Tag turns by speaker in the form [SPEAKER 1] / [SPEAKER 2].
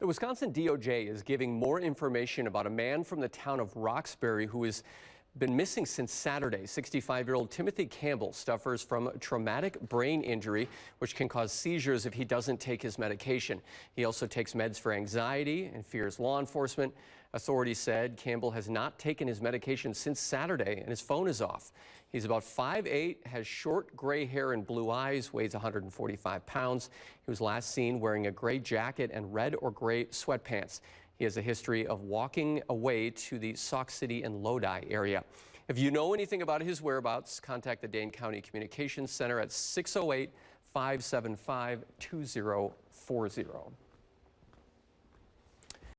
[SPEAKER 1] The Wisconsin DOJ is giving more information about a man from the town of Roxbury who has been missing since Saturday. 65-year-old Timothy Campbell suffers from traumatic brain injury, which can cause seizures if he doesn't take his medication. He also takes meds for anxiety and fears law enforcement. Authorities said Campbell has not taken his medication since Saturday and his phone is off. He's about 5'8", has short gray hair and blue eyes, weighs 145 pounds. He was last seen wearing a gray jacket and red or gray sweatpants. He has a history of walking away to the Sauk City and Lodi area. If you know anything about his whereabouts, contact the Dane County Communications Center at 608-575-2040.